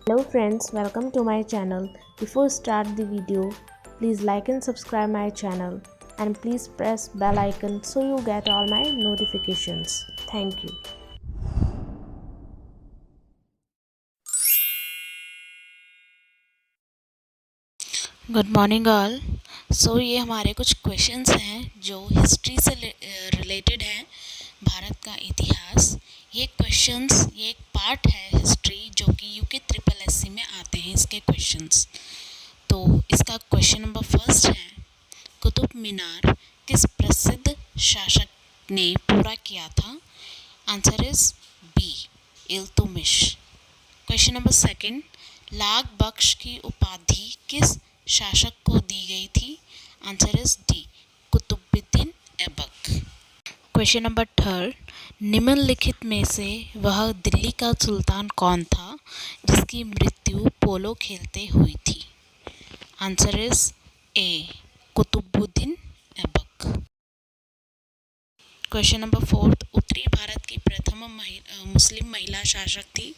Hello friends, welcome to my channel. Before start the video, please like and subscribe my channel and please press bell icon so you get all my notifications. Thank you. Good morning all. ये हमारे कुछ questions हैं जो history से related हैं, भारत का इतिहास। ये एक पार्ट है हिस्ट्री जो कि यूके ट्रिपल एससी में आते हैं इसके क्वेश्चंस। तो इसका क्वेश्चन नंबर फर्स्ट है, कुतुब मीनार किस प्रसिद्ध शासक ने पूरा किया था? Answer is B, Iltutmish. Question number second, Lakh Bakhsh की उपाधि किस शासक को दी गई थी? Answer is D, Qutubuddin Aibak. Question number third, निम्नलिखित में से वह दिल्ली का सुल्तान कौन था जिसकी मृत्यु पोलो खेलते हुई थी? Answer is A, Qutubuddin Aibak. Question number fourth, उत्तरी भारत की प्रथम मुस्लिम महिला शासक थी?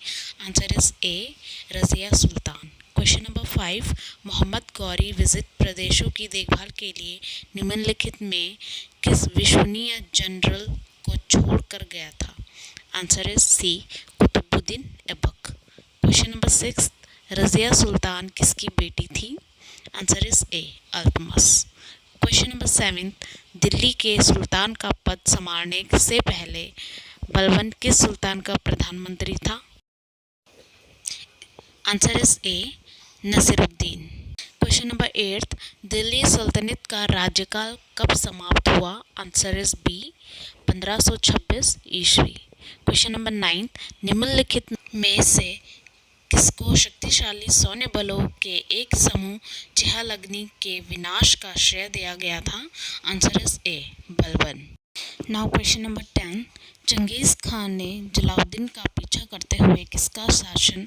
Answer is A, Razia Sultan. Question number 5, Mohammad Ghori विजित प्रदेशों की देखभाल के लिए निम्नलिखित में किस विश्वसनीय जनरल को छोड़कर गया था? Answer is C, Qutubuddin Aibak. Question number 6, Razia Sultan किसकी बेटी थी? Answer is A, Altamash. Question number 7, Delhi के सुल्तान का पद संभालने से पहले बलबन किस सुल्तान का प्रधानमंत्री था? Answer is A, Nasiruddin. Question number 8, Delhi सल्तनत का राज्यकाल कब समाप्त हुआ? आंसर इज बी, 1526 ईस्वी। क्वेश्चन नंबर 9, निम्नलिखित में से किसको शक्तिशाली सैन्य बलों के एक समूह चिहालग्नी के विनाश का श्रेय दिया गया था? Answer is A, Balban. Now question number 10, Changez Khan ने जलालुद्दीन का पीछा करते हुए किसका शासन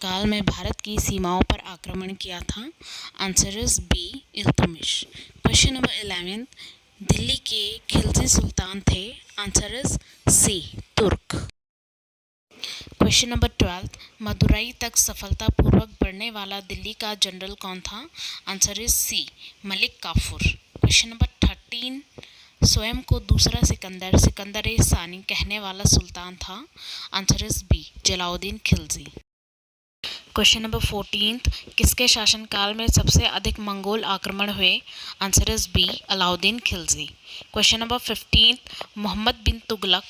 काल में भारत की सीमाओं पर आक्रमण किया था? Answer is B, Iltutmish. Question number 11, Delhi के खिलजी सुल्तान थे? आंसर इज सी, तुर्क। क्वेश्चन नंबर 12, मदुरई तक सफलतापूर्वक बढ़ने वाला दिल्ली का जनरल कौन था? Answer is C, Malik Kafur. Question number 13, स्वयं को दूसरा सिकंदर सानी कहने वाला सुल्तान था? Answer is B, Jalaluddin Khilji. Question number 14, किसके शासनकाल में सबसे अधिक मंगोल आक्रमण हुए? Answer is B, Alauddin Khilji. Question number 15, Mohammad bin Tughlaq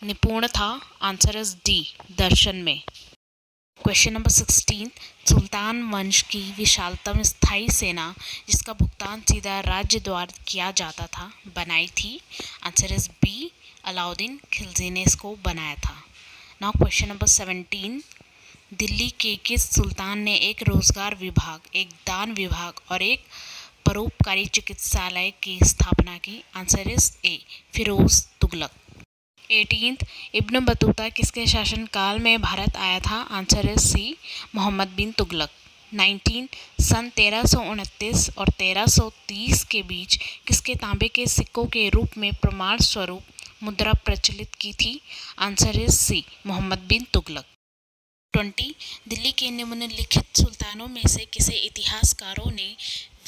निपुण था? आंसर इज डी, दर्शन में। क्वेश्चन नंबर 16, सुल्तान वंश की विशालतम स्थायी सेना जिसका भुगतान सीधा राज्य द्वारा किया जाता था बनाई थी? Answer is B, Alauddin Khilji ने इसको बनाया था। नाउ क्वेश्चन नंबर 17, दिल्ली के किस सुल्तान ने एक रोजगार विभाग, एक दान विभाग और एक परोपकारी चिकित्सालय की स्थापना की? Answer is A, Firoz Tughlaq. 18, Ibn Battuta किसके शासनकाल में भारत आया था? Answer is C, Muhammad bin Tughlaq. 19, सन 1329 और 1330 के बीच किसके तांबे के सिक्कों के रूप में प्रमाण स्वरूप मुद्रा प्रचलित की थी? Answer is C, Muhammad bin Tughlaq. 20, Delhi के निम्नलिखित सुल्तानों में से किसे इतिहासकारों ने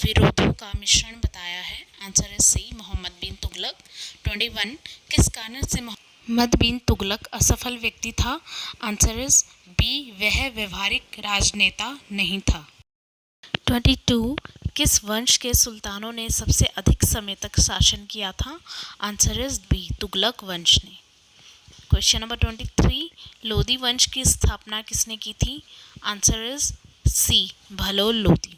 विरोधों का मिश्रण बताया है? Answer is C, Muhammad bin Tughlaq. 21, किस कारण से मोहम्मद बिन तुगलक असफल व्यक्ति था? आंसर इज बी, वह व्यवहारिक राजनेता नहीं था। 22, किस वंश के सुल्तानों ने सबसे अधिक समय तक शासन किया था? आंसर इज बी, तुगलक वंश ने। क्वेश्चन नंबर 23, लोदी वंश की स्थापना किसने की थी? Answer is C, Bahlol Lodi.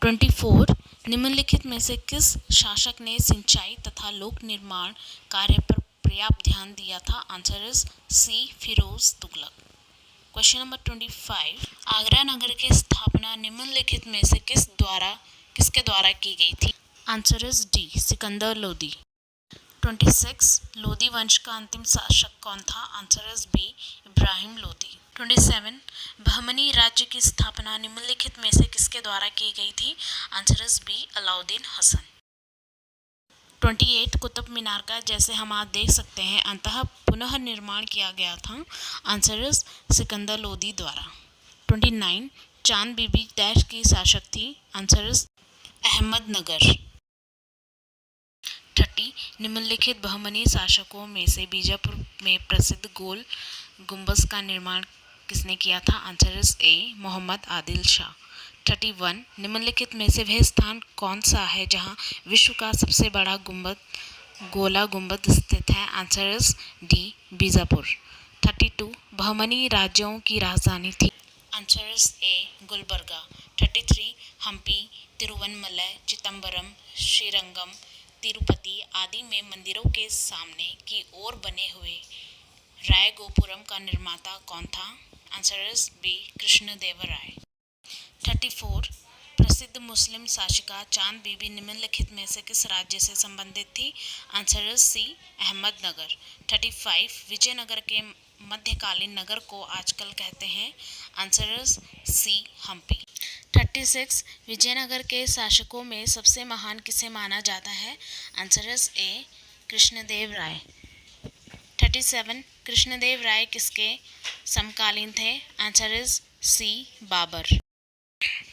24, निम्नलिखित में से किस शासक ने सिंचाई तथा लोक निर्माण कार्य पर पर्याप्त ध्यान दिया था? Answer is C, Firoz Tughlaq. Question number 25, Agra नगर की स्थापना निम्नलिखित में से किसके द्वारा की गई थी? Answer is D, Sikandar Lodi. 26, Lodi वंश का अंतिम शासक कौन था? Answer is B, Ibrahim Lodi. 27, Bahmani राज्य की स्थापना निम्नलिखित में से किसके द्वारा की गई थी? Answer is B, Alauddin Hasan. 28 Qutub Minar का जैसे हम आज देख सकते हैं अंततः पुनः निर्माण किया गया था। आंसर इज सिकंदर लोदी द्वारा। 29 चांद बीबी डैश की शासक थी। Answer is Ahmednagar. 30 निम्नलिखित बहमनी शासकों में से बीजापुर में प्रसिद्ध गोल गुंबज का निर्माण किसने किया था? Answer is A Muhammad Adil Shah. 31 निम्नलिखित में से वह स्थान कौन सा है जहां विश्व का सबसे बड़ा गुंबद गोला गुंबद स्थित है? Answer is D Bijapur. 32 Bahmani राज्यों की राजधानी थी। Answer is A Gulbarga. 33 Hampi, Tiruvannamalai, Chidambaram, Srirangam, Tirupati आदि में मंदिरों के सामने की ओर बने हुए रायगोपुरम का निर्माता कौन था? Answer is B Krishnadevaraya. 34 प्रसिद्ध मुस्लिम शासिका चांद बीबी निम्नलिखित में से किस राज्य से संबंधित थी? Answer is C Ahmednagar. 35 Vijayanagar के मध्यकालीन नगर को आजकल कहते हैं? Answer is C Hampi. 36 Vijayanagar के शासकों में सबसे महान किसे माना जाता है? Answer is A Krishnadeva Raya. 37 Krishnadeva Raya किसके समकालीन थे? Answer is C Babur.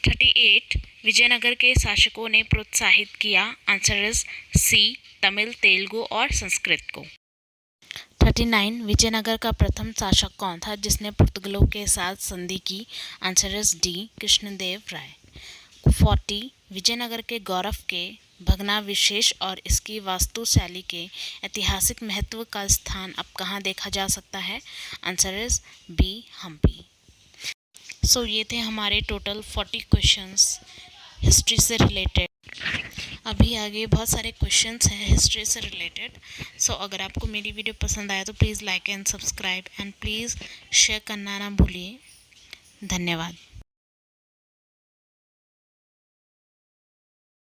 38 Vijayanagar के शासकों ने प्रोत्साहित किया? Answer is C Tamil, Telugu और संस्कृत को। 39 विजयनगर का प्रथम शासक कौन था जिसने पुर्तगालियों के साथ संधि की? आंसर इज डी कृष्णदेव राय। 40 विजयनगर के गौरव के भग्नावशेष और इसकी वास्तुशैली के ऐतिहासिक महत्व का स्थान अब कहाँ देखा जा सकता है? Answer is B Hampi. So ये थे हमारे टोटल 40 क्वेश्चंस हिस्ट्री से रिलेटेड। अभी आगे बहुत सारे क्वेश्चंस हैं हिस्ट्री से रिलेटेड। सो अगर आपको मेरी वीडियो पसंद आया तो please like and subscribe and please share करना ना भूलिए। धन्यवाद।